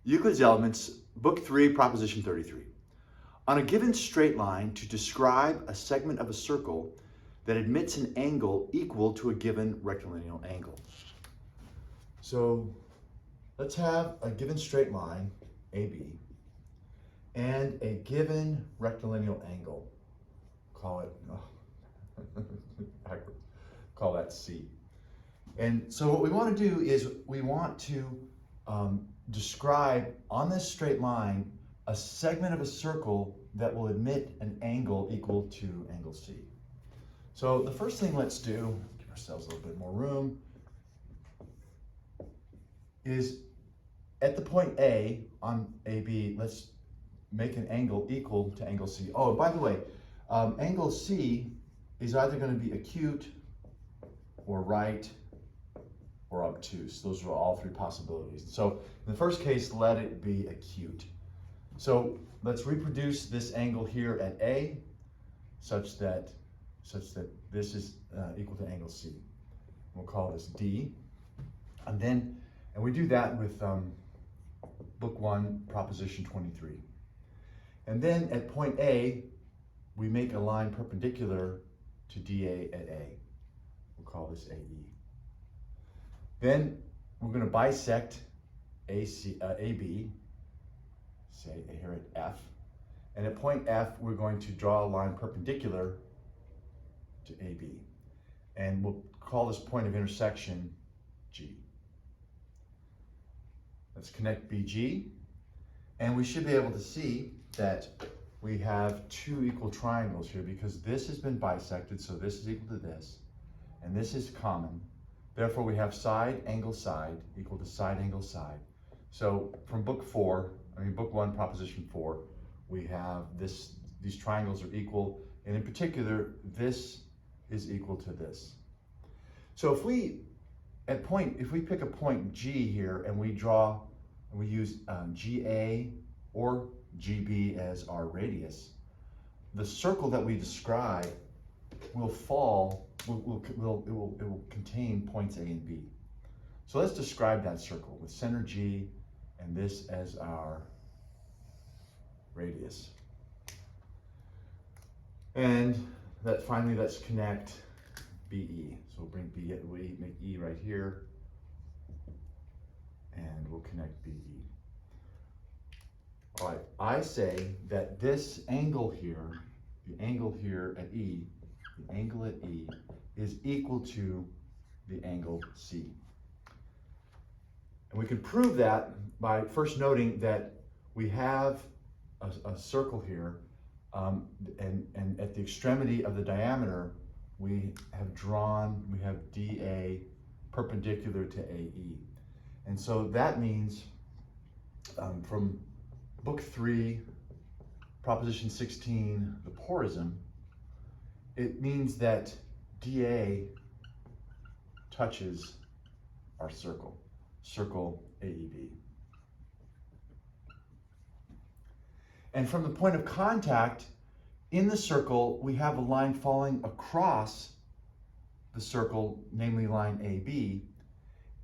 Euclid's Elements, Book 3, Proposition 33. On a given straight line, to describe a segment of a circle that admits an angle equal to a given rectilinear angle. So let's have a given straight line, AB, and a given rectilinear angle. Call it, call that C. And so what we want to do is we want to describe on this straight line a segment of a circle that will admit an angle equal to angle C. So the first thing let's do, give ourselves a little bit more room, is at the point A on AB, let's make an angle equal to angle C. Oh, by the way, angle C is either going to be acute or right or obtuse. Those are all three possibilities. So in the first case, let it be acute. So let's reproduce this angle here at A such that this is equal to angle C. We'll call this D. And we do that with Book 1, Proposition 23. And then at point A, we make a line perpendicular to DA at A. We'll call this AE. Then we're going to bisect AB, say here at F. And at point F, we're going to draw a line perpendicular to AB. And we'll call this point of intersection G. Let's connect BG. And we should be able to see that we have two equal triangles here because this has been bisected, so this is equal to this, and this is common. Therefore, we have side angle side equal to side angle side. So from Book 1, Proposition 4, we have these triangles are equal, and in particular, this is equal to this. So if we pick a point G here and we use GA or GB as our radius, the circle that we describe will contain points A and B. So let's describe that circle with center G and this as our radius. And finally, let's connect BE. So we'll bring B, we make E right here, and we'll connect BE. All right, I say that this angle here, the angle here at E, the angle at E is equal to the angle C. And we can prove that by first noting that we have a circle here, and at the extremity of the diameter, we have DA perpendicular to AE. And so that means from Book 3, Proposition 16, the porism, it means that DA touches our circle AEB. And from the point of contact in the circle, we have a line falling across the circle, namely line AB.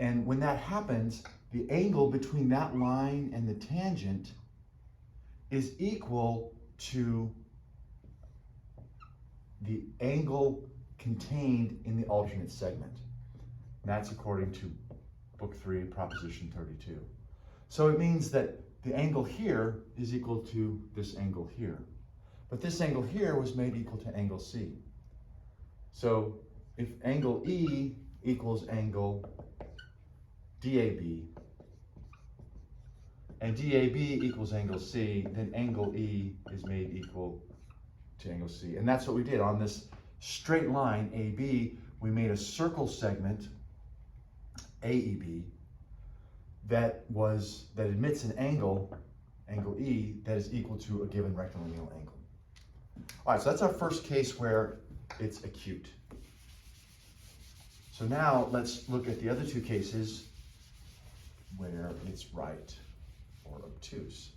And when that happens, the angle between that line and the tangent is equal to the angle contained in the alternate segment. And that's according to Book 3, Proposition 32. So it means that the angle here is equal to this angle here. But this angle here was made equal to angle C. So if angle E equals angle DAB, and DAB equals angle C, then angle E is made equal to angle C. And that's what we did. On this straight line, AB, we made a circle segment, AEB, that admits an angle, angle E, that is equal to a given rectilinear angle. All right, so that's our first case where it's acute. So now let's look at the other two cases where it's right or obtuse.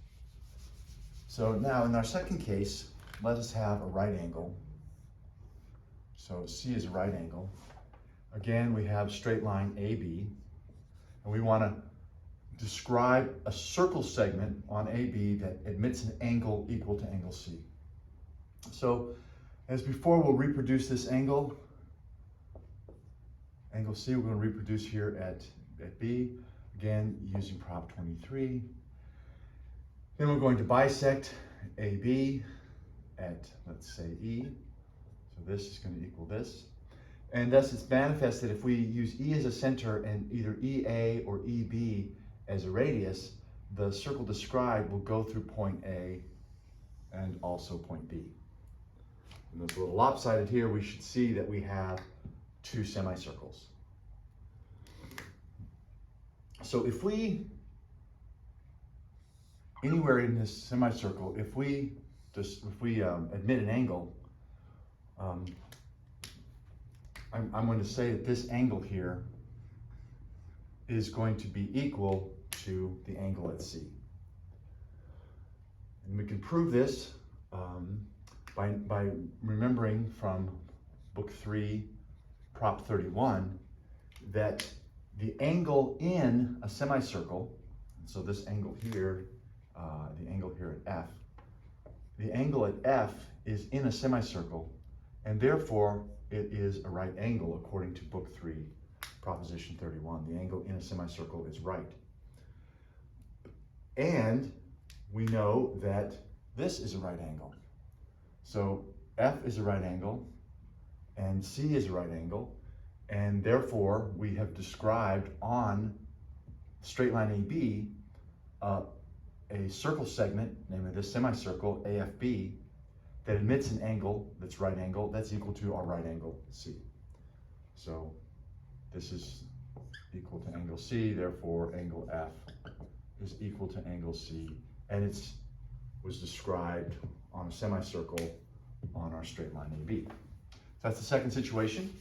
So now in our second case, let us have a right angle. So C is a right angle. Again, we have straight line AB, and we want to describe a circle segment on AB that admits an angle equal to angle C. So as before, we'll reproduce this angle C, we're going to reproduce here at B, again using prop 23. Then we're going to bisect AB at, let's say, E. So this is going to equal this. And thus it's manifest that if we use E as a center and either EA or EB as a radius, the circle described will go through point A and also point B. And it's a little lopsided here. We should see that we have two semicircles. So if we, anywhere in this semicircle, if we admit an angle, I'm going to say that this angle here is going to be equal to the angle at C. And we can prove this by remembering from book 3, prop 31, that the angle in a semicircle, so this angle here, the angle here at F, the angle at F is in a semicircle, and therefore it is a right angle according to book 3, proposition 31. The angle in a semicircle is right. And we know that this is a right angle. So F is a right angle, and C is a right angle, and therefore we have described on straight line AB a circle segment, namely this semicircle AFB, that admits an angle that's right angle that's equal to our right angle C. So this is equal to angle C, therefore angle F is equal to angle C, and it was described on a semicircle on our straight line AB. So that's the second situation.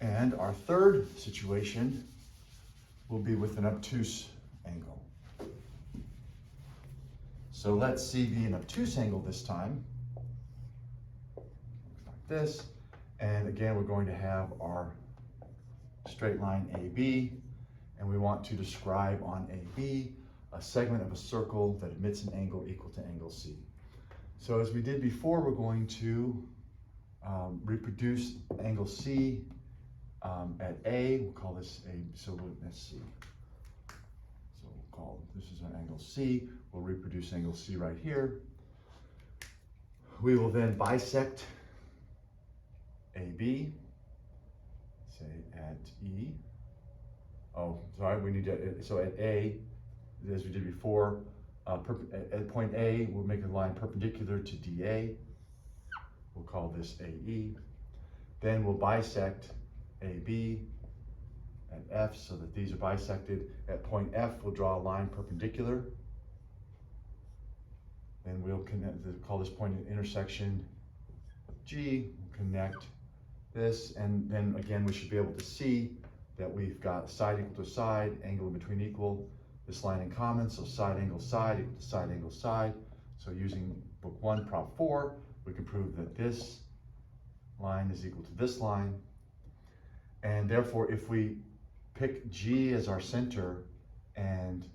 And our third situation will be with an obtuse angle. So let C be an obtuse angle this time, like this. And again, we're going to have our straight line AB, and we want to describe on AB a segment of a circle that admits an angle equal to angle C. So as we did before, we're going to reproduce angle C at A. We'll call this A, so let's see. So we'll call, this is an angle C. We'll reproduce angle C right here. We will then bisect AB, say at E. Oh, sorry, we need to, so at A, as we did before, at point A, we'll make a line perpendicular to DA. We'll call this AE. Then we'll bisect AB at F so that these are bisected. At point F, we'll draw a line perpendicular. Then we'll call this point an intersection G. We'll connect this, and then again, we should be able to see that we've got side equal to side, angle in between equal, this line in common, so side angle side equal to side angle side. So using book 1, prop 4, we can prove that this line is equal to this line. And therefore, if we pick G as our center and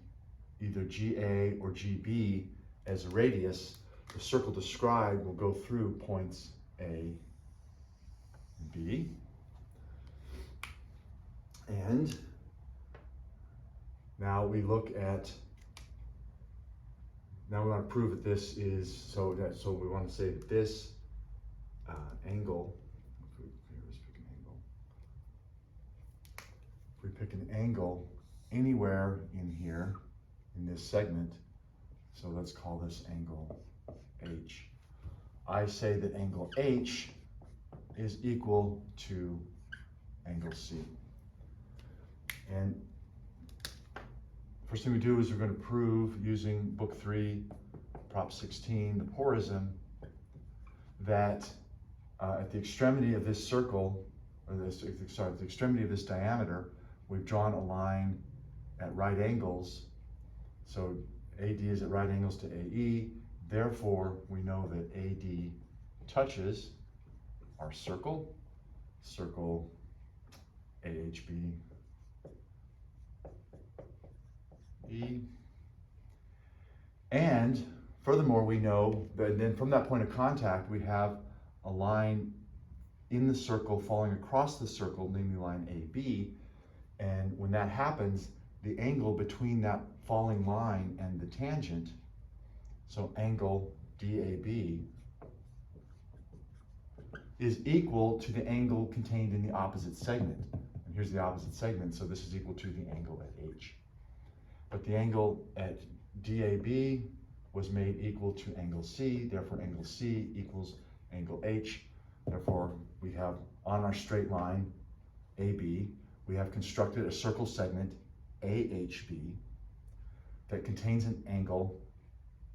either GA or GB as a radius, the circle described will go through points A and B. And now we look at, now we want to prove that this is, so we want to say that this angle, if we pick an angle anywhere in here, in this segment, so let's call this angle H. I say that angle H is equal to angle C. And first thing we do is we're going to prove, using book 3, prop 16, the porism, that at the extremity of this circle, or this, sorry, at the extremity of this diameter, we've drawn a line at right angles. So AD is at right angles to AE. Therefore, we know that AD touches our circle, circle AHB E. And furthermore, we know that then from that point of contact, we have a line in the circle falling across the circle, namely line AB. And when that happens, the angle between that falling line and the tangent, so angle DAB, is equal to the angle contained in the opposite segment. And here's the opposite segment, so this is equal to the angle at H. But the angle at DAB was made equal to angle C, therefore angle C equals angle H. Therefore, we have on our straight line AB, we have constructed a circle segment AHB that contains an angle,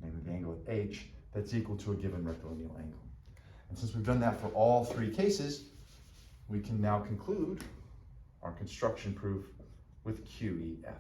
namely the angle at H, that's equal to a given rectilinear angle. And since we've done that for all three cases, we can now conclude our construction proof with QEF.